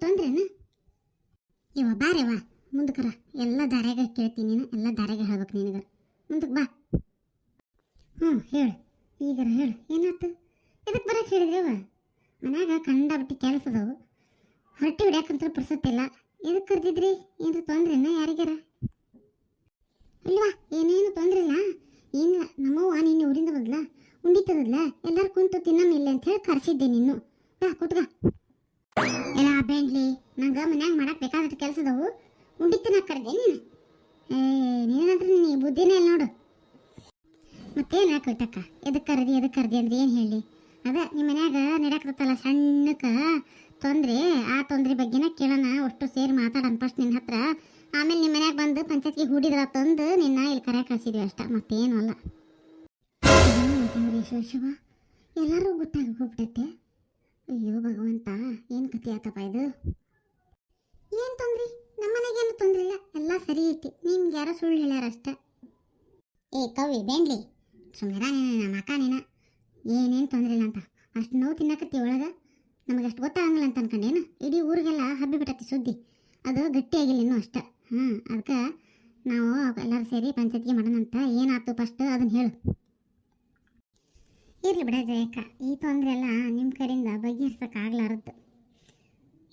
ತೊಂದ್ರೆನ? ಇವ ಬಾರೇವಾ ಮುಂದಕ್ಕರ ಎಲ್ಲ ದಾರ್ಯಾಗ ಕೇಳ್ತೀನಿ, ನೀನು ಎಲ್ಲ ದಾರ್ಯಾಗ ಹೇಳ್ಬೇಕು ನಿನಗರ. ಮುಂದಕ್ಕೆ ಬಾ. ಹೇಳು ಈಗರ ಹೇಳು, ಏನಾಯ್ತು? ಎದಕ್ಕೆ ಬರಕ್ಕೆ ಹೇಳಿದ್ರವ? ಮನ್ಯಾಗ ಕಂಡಾಬಿಟ್ಟು ಕೆಲಸ ಅದಾವು, ಹೊರಟಿ ಹೊಡ್ಯಾಕಂತ ಪುರ್ಸತ್ತಿಲ್ಲ. ಎದಕ್ಕೆ ಕರೆದಿದ್ರಿ? ಏನಾರು ತೊಂದ್ರೆನ ಯಾರಿಗಾರ? ಇಲ್ವಾ, ಏನೇನು ತೊಂದ್ರೆ ಇಲ್ಲ. ಏನಿಲ್ಲ, ನಮ್ಮವ್ವ ನೀನು ಊರಿಂದ ಬದಲ ಉಂಡಿತದಲ್ಲ, ಎಲ್ಲರೂ ಕುಂತು ತಿನ್ನೋಮಿಲ್ಲ ಅಂತ ಹೇಳಿ ಕರೆಸಿದ್ದೆ ನಿನ್ನು. ಬಾ ಕೂತ್ಗ. ಎಲ್ಲ ಬೇಂಡ್ಲಿ, ನಂಗೆ ಮನ್ಯಾಗ ಮಾಡಕ್ಕೆ ಬೇಕಾದಷ್ಟು ಕೆಲಸ ಅದಾವು, ಉಂಡಿತನ ಕರೆದೆ ನೀನು. ನೀನಂದ್ರೆ ನೀನು ಬುದ್ಧಿನೇ ಇಲ್ಲ ನೋಡು. ಮತ್ತೇನು ಹಾಕೋಯ್ತಕ್ಕ, ಎದಕ್ಕೆ ಕರೆದಿ ಅಂದ್ರೆ ಏನು ಹೇಳಿ? ಅದ ನಿಮ್ಮ ಮನ್ಯಾಗ ನಡ್ಯಾಕತ್ತಲ್ಲ ಸಣ್ಣಕ್ಕೆ ತೊಂದರೆ, ಆ ತೊಂದರೆ ಬಗ್ಗೆನ ಕೇಳೋಣ, ಅಷ್ಟು ಸೇರಿ ಮಾತಾಡೋಣ ಫಸ್ಟ್ ನಿನ್ನ ಹತ್ರ. ಆಮೇಲೆ ನಿಮ್ಮ ಮನ್ಯಾಗ ಬಂದು ಪಂಚಾಯತ್ಗೆ ಹೂಡಿದ್ರ ತಂದು ನಿನ್ನ ಇಲ್ಲಿ ಕರೆ ಕಳಿಸಿದ್ವಿ ಅಷ್ಟ, ಮತ್ತೇನು ಅಲ್ಲ. ಶಿವ ಎಲ್ಲರೂ ಗೊತ್ತಾಗಿ ಹೋಗ್ಬಿಟ್ಟೈತೆ. ಅಯ್ಯೋ ಭಗವಂತ, ಏನು ಕಥೆ ಆತಪ್ಪ ಇದು? ಏನು ತೊಂದ್ರಿ? ನಮ್ಮ ಮನೆಗೇನು ತೊಂದರೆ ಇಲ್ಲ, ಎಲ್ಲ ಸರಿ ಐತಿ. ನಿಮ್ಗೆ ಯಾರೋ ಸುಳ್ಳು ಹೇಳ್ಯಾರ ಅಷ್ಟೆ. ಕವಿ ಬೇಂಡ್ಲಿ, ಸುಮ್ಮನೆ ನಮ್ಮ ಅಕ್ಕ ನೀನ ಏನೇನು ತೊಂದರೆ ಇಲ್ಲ ಅಂತ ಅಷ್ಟು ನೋವು ತಿನ್ನಕತ್ತಿ ಒಳಗೆ. ನಮಗಷ್ಟು ಗೊತ್ತಾಗಂಗಿಲ್ಲ ಅಂತ ಅನ್ಕೊಂಡೇನು? ಇಡೀ ಊರಿಗೆಲ್ಲ ಹಬ್ಬಿ ಬಿಟ್ಟತಿ ಸುದ್ದಿ, ಅದು ಗಟ್ಟಿಯಾಗಿಲ್ಲ ಇನ್ನೂ ಅಷ್ಟೆ. ಅದಕ್ಕೆ ನಾವು ಎಲ್ಲರೂ ಸೇರಿ ಪಂಚಾಯತ್ಗೆ ಮಾಡೋಣಂತ. ಏನಾಯ್ತು ಫಸ್ಟ್ ಅದನ್ನು ಹೇಳು. ಇರಲಿ ಬಿಡ ಜಯಕ್ಕ, ಈ ತೊಂದರೆ ಎಲ್ಲ ನಿಮ್ಮ ಕಡೆಯಿಂದ ಬಗೆಹರಿಸೋಕ್ಕಾಗ್ಲಾರದ್ದು.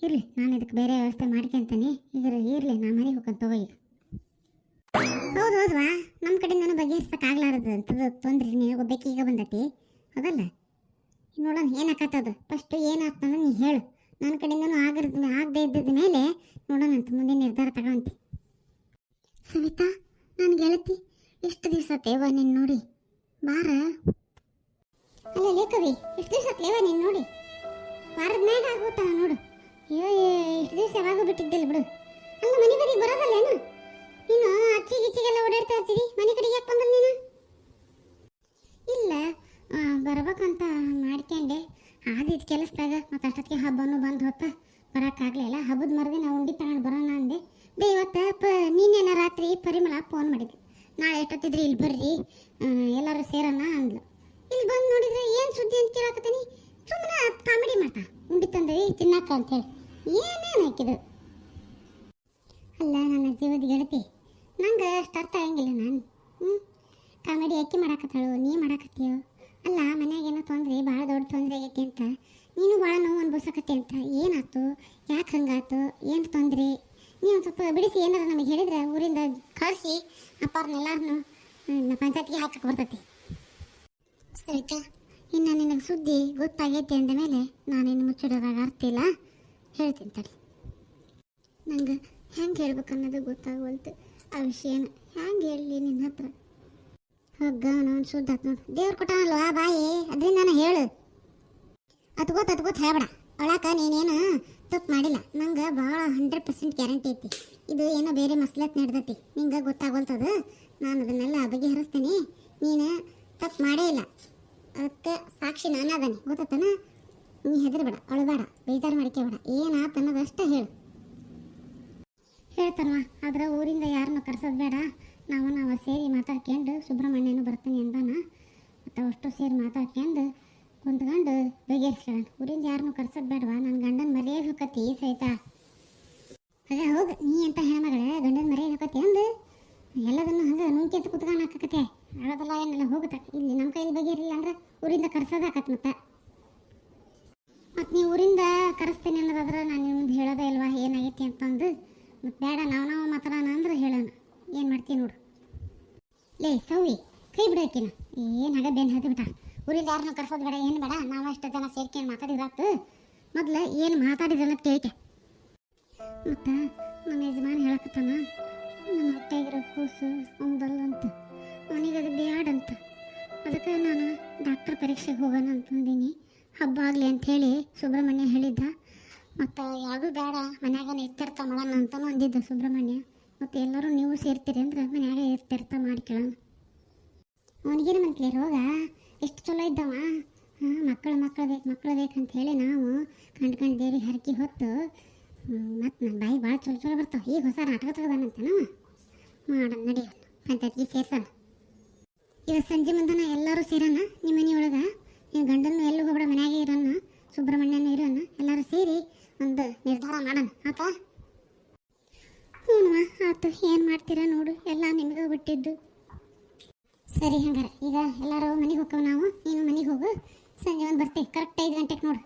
ಇರಲಿ, ನಾನು ಇದಕ್ಕೆ ಬೇರೆ ವ್ಯವಸ್ಥೆ ಮಾಡ್ಕೊಂತಾನೆ. ಈಗ ಇರಲಿ, ನಾ ಮನೆಗೆ ಹೋಗ್ಕೊಂಡು ತಗೋ. ಈಗ ಹೌದೌದ್ವಾ, ನಮ್ಮ ಕಡೆಯಿಂದ ಬಗೆಹರಿಸೋಕ್ಕಾಗ್ಲಾರದು ಅಂತದ್ದು ತೊಂದರೆ ನೀವು ಒಬ್ಬಾಕೀಗ ಬಂದತಿ ಅದಲ್ಲ. ನೋಡೋಣ ಏನಾಕತ್ತದು ಫಸ್ಟ್. ಏನಾಗ್ತಂದ್ರೆ ನೀ ಹೇಳು. ನನ್ನ ಕಡೆಯಿಂದನೂ ಆಗದೆ ಇದ್ದದ ಮೇಲೆ ನೋಡೋಣ ಅಂತ ಮುಂದೆ ನಿರ್ಧಾರ ತಗೊಂತಿ. ಸವಿತಾ, ನಾನು ಗೆಳತಿ, ಎಷ್ಟು ದಿವಸ ತೇವ ನೀನು ನೋಡಿ ಬಾರ. ಅಲ್ಲ ಲೇಖವಿ, ಎಷ್ಟು ದಿವಸ ತೇವ ನೀನು ನೋಡಿ? ವಾರದ ಮ್ಯಾಗ ಆಗೋತಾನ ನೋಡು. ಅಯ್ಯೋ, ಇಷ್ಟು ದಿವಸ ಯಾವಾಗ ಬಿಟ್ಟಿದ್ದಿಲ್ಲ ಬಿಡು. ಅಲ್ಲ ಮನೆ ಬದಿಗೆ ಬರೋದಲ್ಲೇನು ನೀನು? ಅಚ್ಚಿಗೆಲ್ಲ ಓಡಾಡ್ತಾ ಇರ್ತೀರಿ, ಮನೆ ಕಡೆಗೆ ಯಾಕೆ ಬಂದಲ್ಲ ನೀನು? ಇಲ್ಲ, ಬರ್ಬೇಕಂತ ಮಾಡ್ಕೊಂಡೆ. ಆದಿದ್ದು ಕೆಲಸದಾಗ ಮತ್ತು ಅಷ್ಟೊತ್ತಿಗೆ ಹಬ್ಬನೂ ಬಂದು ಹೊತ್ತ ಬರೋಕ್ಕಾಗಲಿಲ್ಲ. ಹಬ್ಬದ ಮರದಿ ನಾವು ಉಂಡಿ ತಗೊಂಡು ಬರೋಣ ಅಂದೆ. ಇವತ್ತು ನೀನೇನ ರಾತ್ರಿ ಪರಿಮಳ ಫೋನ್ ಮಾಡಿದ್ದೆ, ನಾಳೆ ಎಷ್ಟೊತ್ತಿದ್ರಿ ಇಲ್ಲಿ ಬರ್ರಿ ಎಲ್ಲರೂ ಸೇರೋಣ ಅಂದ್ಲು. ಇಲ್ಲಿ ಬಂದು ನೋಡಿದ್ರೆ ಏನು ಸುದ್ದಿ ಅಂತ ಕೇಳಕತ್ತೀನಿ. ಸುಮ್ಮನೆ ಕಾಮಿಡಿ ಮಾಡ್ತಾ ಉಂಡಿ ತಂದ್ರಿ ತಿನ್ನಕ್ಕ ಅಂತೇಳಿ ಏನೇನು ಹಾಕಿದ್ರು. ಅಲ್ಲ ನನ್ನ ಜೀವದ ಗೆಳತಿ, ನಂಗೆ ಅಷ್ಟು ಅರ್ಥ ಆಗಂಗಿಲ್ಲ. ನಾನು ಕಾಮಿಡಿ ಯಾಕೆ ಮಾಡಾಕತ್ತಾಳು, ನೀ ಮಾಡಾಕತ್ತೀಯೋ? ಅಲ್ಲ ಮನ್ಯಾಗೇನೋ ತೊಂದರೆ, ಭಾಳ ದೊಡ್ಡ ತೊಂದರೆ ಆಗೈತಿ ಅಂತ ನೀನು ಭಾಳ ನೋವು ಅನ್ಭವಿಸಕತ್ತೆ ಅಂತ. ಏನಾಯ್ತು? ಯಾಕೆ ಹಂಗಾಯ್ತು? ಏನು ತೊಂದರೆ? ನೀವು ಸ್ವಲ್ಪ ಬಿಡಿಸಿ ಏನಾರು ನಮಗೆ ಹೇಳಿದ್ರೆ ಊರಿಂದ ಕಳಿಸಿ ಅಪ್ಪಾರನ್ನೆಲ್ಲರನ್ನು ಪಂಚಾಯತ್ಗೆ ಹಾಕಕ್ಕೆ ಬರ್ತೈತಿ. ಸರಿತಾ, ಇನ್ನು ನಿನಗೆ ಸುದ್ದಿ ಗೊತ್ತಾಗೈತಿ ಅಂದ ಮೇಲೆ ನಾನೇನು ಮುಚ್ಚಿಡೋದಾಗ ಅರ್ಥ ಇಲ್ಲ. ಹೇಳ್ತೀನಿ ತಡಿ. ನಂಗೆ ಹೆಂಗೆ ಹೇಳ್ಬೇಕು ಅನ್ನೋದು ಗೊತ್ತಾಗವಲ್ತು. ಆ ವಿಷಯನ ಹೆಂಗೆ ಹೇಳಲಿ ನಿನ್ನ ಹತ್ರ? ಹಗ್ಗ ನಾನು ಶುದ್ಧ ದೇವ್ರು ಕೊಟ್ಟಾನಲ್ವಾ ಬಾಯಿ, ಅದರಿಂದ ನಾನು ಹೇಳು. ಅದ್ಕೋತ ಹೇಳ್ಬೇಡ. ಅವಳಾಕ ನೀನೇನು ತಪ್ಪು ಮಾಡಿಲ್ಲ, ನಂಗೆ ಭಾಳ 100% ಗ್ಯಾರಂಟಿ ಐತಿ. ಇದು ಏನೋ ಬೇರೆ ಮಸ್ಲತ್ ನಡೆದೈತಿ, ನಿಂಗೆ ಗೊತ್ತಾಗೋಲ್ತದ. ನಾನು ಅದನ್ನೆಲ್ಲ ಬಗೆಹರಿಸ್ತೀನಿ. ನೀನು ತಪ್ಪು ಮಾಡೇ ಇಲ್ಲ, ಅದಕ್ಕೆ ಸಾಕ್ಷಿ ನಾನು ಅದಾನೆ, ಗೊತ್ತಾನ? ನೀ ಹೆದರ್ಬೇಡ, ಅಳಬೇಡ, ಬೇಜಾರು ಮಾಡ್ಕೋಬೇಡ. ಏನಾಯ್ತು ಅನ್ನೋದು ಅಷ್ಟೇ ಹೇಳು. ಹೇಳ್ತಾನವ, ಆದ್ರೆ ಊರಿಂದ ಯಾರನ್ನೂ ಕರ್ಸೋದು ಬೇಡ. ನಾವು ಸೇರಿ ಮಾತಾಡ್ಕೊಂಡು ಸುಬ್ರಹ್ಮಣ್ಯನೂ ಬರ್ತೀನಿ ಅಂದಾನ. ಮತ್ತು ಅಷ್ಟು ಸೇರಿ ಮಾತಾಡ್ಕೊಂಡು ಕುಂತ್ಕೊಂಡು ಬಗೆಹರಿಸ್ಕೊಳ್ಳೋಣ. ಊರಿಂದ ಯಾರನ್ನೂ ಕರ್ಸೋದು ಬೇಡವಾ? ನನ್ನ ಗಂಡನ ಮರ್ಯಾದೆ ಹೋಗತಿ ಸಹಿತ. ಅದೇ ಹೋಗ, ನೀ ಅಂತ ಹೆಣ್ಮಗಳೇ ಗಂಡನ ಮರ್ಯಾದೆ ಹೋಗತಿ ಅಂದು ಎಲ್ಲದನ್ನು ಹಂಗೆ ನುಂಕೆಂತ ಕುತ್ಕೊಂಡು ಹಾಕಕತ್ತೆ. ಅಳೋದಲ್ಲ ಏನೆಲ್ಲ ಹೋಗುತ್ತೆ. ಇಲ್ಲಿ ನಮ್ಮ ಕೈಯಲ್ಲಿ ಬಗೆಹರಿಲ್ಲ ಅಂದ್ರೆ ಊರಿಂದ ಕರ್ಸೋದಾಕತ್ತೆ. ಮತ್ತು ನೀವು ಊರಿಂದ ಕರೆಸ್ತೀನಿ ಅನ್ನೋದಾದ್ರೆ ನಾನು ನಿಮ್ಮ ಮುಂದೆ ಹೇಳೋದೇ ಇಲ್ವಾ ಏನಾಗೈತಿ ಅಂತಂದು. ಮತ್ತು ಬೇಡ, ನಾವು ಮಾತಾಡೋಣ ಅಂದ್ರೆ ಹೇಳೋಣ. ಏನು ಮಾಡ್ತೀನಿ ನೋಡು. ಲೇ ಸೌವಿ, ಕೈ ಬಿಡೋಕಿನ ಏನಾಗ ಬೆನ್ನು ಹತ್ತಿ ಬಿಟ್ಟ. ಊರಿಂದ ಯಾರನ್ನೂ ಕರ್ಸೋದು ಬೇಡ, ಏನು ಬೇಡ. ನಾವು ಅಷ್ಟು ಜನ ಸೇರ್ಕೊಂಡು ಮಾತಾಡಿದ್ರಾತು. ಮೊದಲು ಏನು ಮಾತಾಡಿದ್ರೆ ಅನ್ನೋದು ಕೇಳಿಕೆ. ಮತ್ತು ನಮ್ಮ ಯಜಮಾನ ಹೇಳಕತ್ತಾನ, ನಮ್ಮ ಹೊಟ್ಟೆಗಿರೋ ಕೂಸು ಅವನದಲ್ಲ ಅಂತ, ಅವನಿಗೆ ಅದು ಬ್ಯಾಡಂತ. ಅದಕ್ಕೆ ನಾನು ಡಾಕ್ಟರ್ ಪರೀಕ್ಷೆಗೆ ಹೋಗೋಣ ಅಂತಂದೀನಿ. ಹಬ್ಬ ಆಗಲಿ ಅಂಥೇಳಿ ಸುಬ್ರಹ್ಮಣ್ಯ ಹೇಳಿದ್ದ. ಮತ್ತು ಯಾವುದೂ ಬೇಡ, ಮನ್ಯಾಗ ಇರ್ತಿರ್ತ ಮಾಡೋಣ ಅಂತಲೂ ಅಂದಿದ್ದ ಸುಬ್ರಹ್ಮಣ್ಯ. ಮತ್ತು ಎಲ್ಲರೂ ನೀವು ಸೇರ್ತೀರಿ ಅಂದ್ರೆ ಮನ್ಯಾಗ ಇರ್ತಿರ್ತ ಮಾಡ್ಕೊಳ್ಳೋಣ. ಅವನಿಗೇನು ಮಂತ್ಲಿ ರೋಗ, ಎಷ್ಟು ಚಲೋ ಇದ್ದವ. ಮಕ್ಕಳು ಬೇಕಂತ ಹೇಳಿ ನಾವು ಕಂಡ್ಕೊಂಡು ದೇವ್ರಿಗೆ ಹರಕಿ ಹೊತ್ತು ಮತ್ತು ನನ್ನ ಬಾಯಿ ಭಾಳ ಚಲೋ ಬರ್ತಾವೆ. ಈಗ ಹೊಸ ನಾಟಕ ತಗೋದಾನಂತನವ. ಮಾಡೋಣ ನಡೆಯೋಣ, ಪಂಚಾಯತ್ಗೆ ಸೇರ್ಸೋಣ. ಇವತ್ತು ಸಂಜೆ ಮುಂದನ ಎಲ್ಲರೂ ಸೇರೋಣ ನಿಮ್ಮ ಮನೆಯೊಳಗೆ. ನೀವು ಗಂಡನ ಎಲ್ಲೂ ಹೋಗ್ಬೇಡ, ಮನ್ಯಾಗೆ ಇರೋಣ. ಸುಬ್ರಹ್ಮಣ್ಯನೂ ಇರೋಣ, ಎಲ್ಲರೂ ಸೇರಿ ಒಂದು ನಿರ್ಧಾರ ಮಾಡೋಣ ಆತಾ? ಹ್ಞೂ ಆಯ್ತು, ಏನು ಮಾಡ್ತೀರಾ ನೋಡು, ಎಲ್ಲ ನಿಮಗೆ ಬಿಟ್ಟಿದ್ದು. ಸರಿ ಹಂಗಾರೆ ಈಗ ಎಲ್ಲರೂ ಮನೆಗೆ ಹೋಗ್ತೇವೆ, ನಾವು ನೀನು ಮನೆಗೆ ಹೋಗು, ಸಂಜೆ ಒಂದು ಬರ್ತೀವಿ ಕರೆಕ್ಟ್ 5 ಗಂಟೆಗೆ ನೋಡು.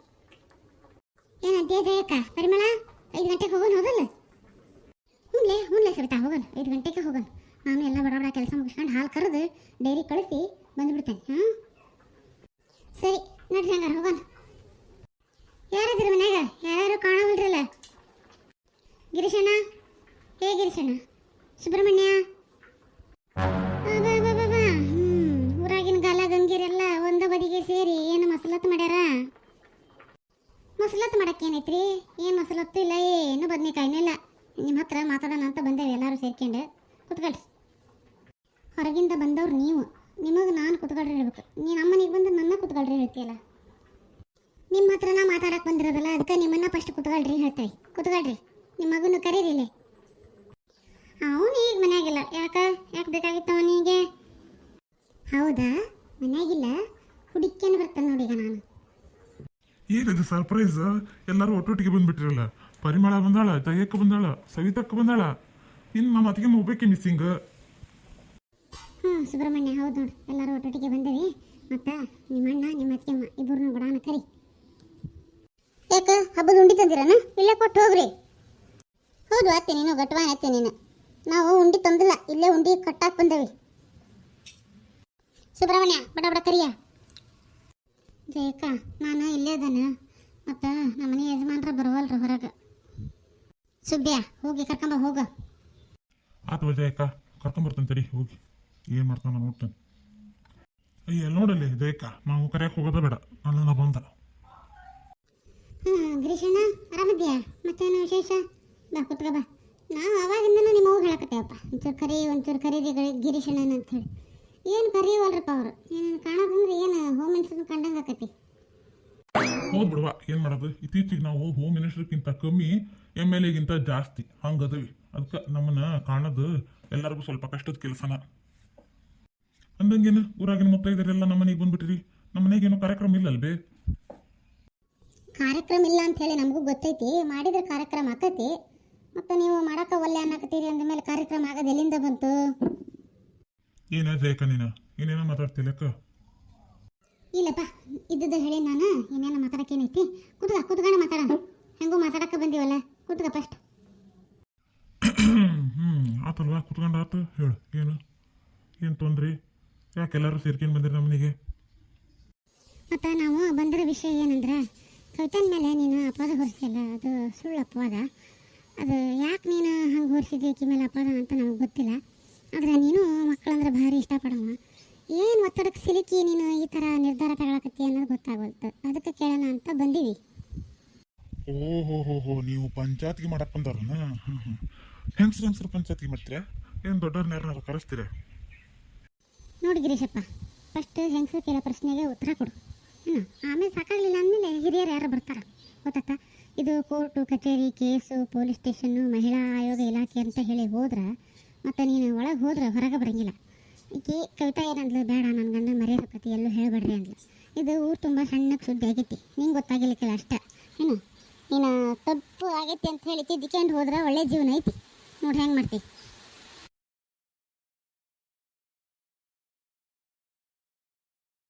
ಏನಂತೀಯ ಜಯಕ್ಕ? ಪರಿಮಳ 5 ಗಂಟೆಗೆ ಹೋಗೋಣ ಹೌದಲ್ಲ? ಹ್ಞೂ ಸವಿತಾ ಹೋಗೋಣ, 5 ಗಂಟೆಗೆ ಹೋಗೋಣ. ನಾನು ಎಲ್ಲ ಬಡ ಕೆಲಸ ಮುಗಿಸ್ಕೊಂಡು ಹಾಲು ಕರೆದು ಡೈರಿ ಕಳಿಸಿ ಬಂದುಬಿಡ್ತೇನೆ. ಹಾಂ ಸರಿ ನೋಡ್ರಿ ಹಂಗಾರೆ ಹೋಗೋಣ. ಯಾರಿದ್ದೀರ ಮನ್ಯಾಗ? ಯಾರು ಕಾಣವಲ್ರಲ್ಲ? ಗಿರೀಶಣ್ಣ, ಗಿರೀಶಣ್ಣ, ಸುಬ್ರಹ್ಮಣ್ಯ, ಊರಾಗಿನ ಗಾಲ ಗಂಗೀರೆಲ್ಲ ಒಂದ ಬದಿಗೆ ಸೇರಿ ಏನು ಮಸಲತ್ತು ಮಾಡ್ಯಾರ? ಮಸಲತ್ತು ಮಾಡಕ್ಕೆ ಏನೈತ್ರಿ? ಏನು ಮಸಲತ್ತು ಇಲ್ಲ, ಏನು ಬದ್ನಿಕಾಯಿನೂ ಇಲ್ಲ. ನಿಮ್ಮ ಹತ್ರ ಮಾತಾಡೋಣ ಅಂತ ಬಂದೇವೆ ಎಲ್ಲರೂ ಸೇರ್ಕೊಂಡು. ಕುತ್ಕೊಳ್ರಿ. ಹೊರಗಿಂದ ಬಂದವ್ರು ನೀವು, ನಿಮಗೆ ನಾನು ಕುತ್ಕೊಳ್ರಿ ಹೇಳ್ಬೇಕು. ನೀನು ನಮ್ಮನೆಗೆ ಬಂದು ನನ್ನ ಕುತ್ಕೊಳ್ರಿ ಹೇಳ್ತೀಯಲ್ಲ. ನಿಮ್ಮ ಹತ್ರ ನಾ ಮಾತಾಡಕ್ಕೆ ಬಂದಿರೋದಲ್ಲ, ಅದಕ್ಕೆ ನಿಮ್ಮನ್ನ ಫಸ್ಟ್ ಕುತ್ಕೊಳ್ರಿ ಹೇಳ್ತೇವೆ. ಕುತ್ಕೊಳ್ರಿ. ನಿಮ್ಮ ಮಗನ ಕರೀರಿಲೆ. ಅವನು ಈಗ ಮನ್ಯಾಗಿಲ್ಲ. ಯಾಕೆ ಬೇಕಾಗಿತ್ತು ಅವನಿಗೆ? ಹೌದಾ, ಮನ್ಯಾಗಿಲ್ಲ, ಹುಡುಕ್ಯನ ಬರ್ತಾನೆ ನೋಡಿ ಈಗ ನಾನು. ಏನಿದೆ ಸರ್ಪ್ರೈಸ್? ಎಲ್ಲರೂ ಒಟ್ಟೊಟ್ಟಿಗೆ ಬಂದ್ಬಿಟ್ಟಿರಲ್ಲ. ಪರಿಮಳ ಬಂದಾಳ, ಜಯಕ್ಕ ಬಂದಾಳ, ಸವಿತಕ್ಕ ಬಂದಾಳ, ಇನ್ನು ನಮ್ಮ ಅತ್ತಿಗೆ ಒಬ್ಬಕ್ಕೆ ಮಿಸ್ಸಿಂಗ್. ಸುಬ್ರಹ್ಮಣ್ಯ, ಹೌದು ನೋಡಿ, ಎಲ್ಲರೂ ಒಟ್ಟೊಟ್ಟಿಗೆ ಬಂದೇವಿ. ಮತ್ತು ನಿಮ್ಮಣ್ಣ ನಿಮ್ಮ ಅತ್ತಿಗೆಮ್ಮ ಇಬ್ಬರನ್ನೂ ಬಿಡೋಣ ಕರಿ. ಯಾಕೆ ಹಬ್ಬದ ಉಂಡಿ ತಂದಿರನ? ಇಲ್ಲೇ ಕೊಟ್ಟು ಹೋಗ್ರಿ. ಹೌದು ಅತ್ತೆ, ನೀನು ಗಟ್ವಾ ಅತ್ತೆ ನೀನು. ನಾವು ಉಂಡಿ ತಂದಿಲ್ಲ, ಇಲ್ಲೇ ಉಂಡಿ ಕಟ್ಟಾಕ್ ಬಂದೇವಿ. ಸುಬ್ರಹ್ಮಣ್ಯ ಬಡ ಕರಿಯ. ಜಯಕ್ಕ, ನಾನು ಇಲ್ಲೇ ಅದಾನ, ಮತ್ತು ನಮ್ಮನೆ ಯಜಮಾನ್ರ ಬರವಲ್ರ ಹೊರಗೆ. ಸುಬ್ಬ್ಯಾ, ಹೋಗಿ ಕರ್ಕೊಂಬ ಹೋಗ. ಆತು ಜಯಕ್ಕ, ಕರ್ಕೊಂಬರ್ತಾನೆ ತಡಿ, ಹೋಗಿ ಏನು ಮಾಡ್ತಾನ ನೋಡ್ತಾನೆ. ಅಯ್ಯ ನೋಡಲ್ಲಿ ಜಯಕ್ಕ, ನಾವು ಕರೆಯಕ್ಕೆ ಹೋಗೋದ ಬೇಡ, ನನ್ನ ಬಂದ. ಗಿರೀಶಣ್ಣ ಆರಾಮಿದ್ಯಾ? ಮತ್ತೇನು ವಿಶೇಷ? ಬಾ ಕುತ್ಕ ಬಾ. ನಾವು ಅವಾಗಿಂದನೂ ನಿಮ್ಮ ಹೋಗಿ ಹೇಳಕತ್ತೇವಪ್ಪ, ಒಂಚೂರು ಕರೀರಿ ಗಿರೀಶಣ್ಣನ ಅಂತ ಹೇಳಿ. ಏನು ಕರೀವಲ್ರಪ್ಪ ಅವರು. ಏನು ಕಾಣೋದಂದ್ರೆ ಏನು ಹೋಮ್ ಮಿನಿಸ್ಟರ್ ಕಂಡಂಗೆ ಆಕತಿ. ಹೌದು ಬಿಡುವ, ಏನು ಮಾಡೋದು, ಇತ್ತೀಚೆಗೆ ನಾವು ಹೋಮ್ ಮಿನಿಸ್ಟರ್ಗಿಂತ ಕಮ್ಮಿ MLA ಗಿಂತ ಜಾಸ್ತಿ ಹಂಗದವಿ. ಅದಕ್ಕೆ ನಮ್ಮನ್ನ ಕಾಣೋದು ಎಲ್ಲರಿಗೂ ಸ್ವಲ್ಪ ಕಷ್ಟದ ಕೆಲಸನ. ಅಂದಂಗೇನು ಊರಾಗಿನ ಮುತ್ತೈದರೆಲ್ಲ ನಮ್ಮ ಮನೆಗೆ ಬಂದ್ಬಿಟ್ರಿ, ನಮ್ಮ ಮನೆಗೇನು ಕಾರ್ಯಕ್ರಮ ಇಲ್ಲಲ್ಬೇ? ಕಾರ್ಯಕ್ರಮ ಇಲ್ಲ ಅಂತ ಹೇಳಿ ನಮಗೂ ಗೊತ್ತೈತಿ, ಮಾಡಿದ್ರೆ ಕಾರ್ಯಕ್ರಮ ಆಕತಿ. ಮತ್ತು ನೀವು ಮಾಡಕ್ಕೆ ಒಲ್ಲೆ ಅನ್ನಕತ್ತೀರಿ ಅಂದಮೇಲೆ ಕಾರ್ಯಕ್ರಮ ಆಗೋದು ಎಲ್ಲಿಂದ ಬಂತು? ಏನ ಜಯಕ್ಕ, ನೀನು ಏನೇನೋ ಮಾತಾಡ್ತಿಲ್ಲಕ್ಕ? ಇಲ್ಲಪ್ಪ, ಇದ್ದದ್ದು ಹೇಳಿ ನಾನು. ಏನೇನೋ ಮಾತಾಡಕ್ಕೇನೈತಿ? ಕುತ್ಕೊಂಡು ಮಾತಾಡೋಣ. ಹೆಂಗೂ ಮಾತಾಡಕ್ಕೆ ಬಂದೀವಲ್ಲ, ಕುತ್ಕ ಫಸ್ಟ್. ಆತಲ್ವಾ, ಕುತ್ಕೊಂಡು ಆತು. ಹೇಳು, ಏನು ತೊಂದ್ರಿ? ಯಾಕೆ ಎಲ್ಲರೂ ಸೇರ್ಕೊಂಡು ಬಂದಿರಿ ನಮ್ಮ ಮನೆಗೆ? ಮತ್ತು ನಾವು ಬಂದಿರೋ ವಿಷಯ ಏನಂದ್ರೆ, ಕವಿತನ ಮೇಲೆ ನೀನು ಅಪವಾದ ಹೊರಿಸಿಲ್ಲ, ಅದು ಸುಳ್ಳು ಅಪವಾದ. ಅದು ಯಾಕೆ ನೀನು ಹಂಗೆ ಹೊರಿಸಿದ್ದೆ ಈಕಿ ಮೇಲೆ ಅಪವಾದ ಅಂತ ನಮಗೆ ಗೊತ್ತಿಲ್ಲ. ಆದರೆ ನೀನು ಮಕ್ಕಳಂದ್ರೆ ಭಾರಿ ಇಷ್ಟಪಡಮ್ಮ. ಏನು ಒತ್ತಡಕ್ಕೆ ಸಿಲುಕಿ ನೀನು ಈ ಥರ ನಿರ್ಧಾರ ತಗೊಳಕತ್ತಿ ಅನ್ನೋದು ಗೊತ್ತಾಗೋಲ್ತು. ಅದಕ್ಕೆ ಕೇಳೋಣ ಅಂತ ಬಂದೀವಿ. ಓಹೋ, ನೀವು ಪಂಚಾಯತ್ಗೆ ಮಾಡಕ್ಕೆ ಬಂದವ್ರನ? ಹೆಂಗಸ್ರು ಪಂಚಾಯತ್ಗೆ ಮಾಡ್ತೀರಾ? ಏನು ದೊಡ್ಡವ್ರನ್ನ ಯಾರನ್ನಾರು ಕರೆಸ್ತೀರಾ? ನೋಡಿ ಗಿರೀಶಪ್ಪ, ಫಸ್ಟ್ ಹೆಂಗಸರು ಕೇಳೋ ಪ್ರಶ್ನೆಗೆ ಉತ್ತರ ಕೊಡು. ಆಮೇಲೆ ಸಾಕಾಗಲಿಲ್ಲ ಅಂದಮೇಲೆ ಹಿರಿಯರು ಯಾರು ಬರ್ತಾರೆ ಗೊತ್ತಾ? ಇದು ಕೋರ್ಟು ಕಚೇರಿ, ಕೇಸು, ಪೊಲೀಸ್ ಸ್ಟೇಷನ್ನು, ಮಹಿಳಾ ಆಯೋಗ ಇಲಾಖೆ ಅಂತ ಹೇಳಿ ಹೋದ್ರೆ ಮತ್ತು ನೀನು ಒಳಗೆ ಹೋದ್ರೆ ಹೊರಗೆ ಬರೋಂಗಿಲ್ಲ. ಈಕೆ ಕವಿತಾ ಏನಂದ್ಲು, ಬೇಡ ನನ್ನ ಗಂಡ ಮರ್ಯಾದಕತಿ ಎಲ್ಲೂ ಹೇಳಬೇಡ್ರಿ ಅಂದ್ಲು. ಇದು ಊರು ತುಂಬ ಸಣ್ಣಕ್ಕೆ ಸುದ್ದಿ ಆಗೈತಿ, ನಿಂಗೆ ಗೊತ್ತಾಗಿಲಿಕ್ಕಿಲ್ಲ ಅಷ್ಟೇ. ನೀನು ತಪ್ಪು ಆಗೈತಿ ಅಂತ ಹೇಳಿ ತಿದ್ದಿಕೊಂಡು ಹೋದ್ರೆ ಒಳ್ಳೆ ಜೀವನ ಐತಿ. ನೋಡಿ ಹೆಂಗೆ ಮಾಡ್ತೀವಿ.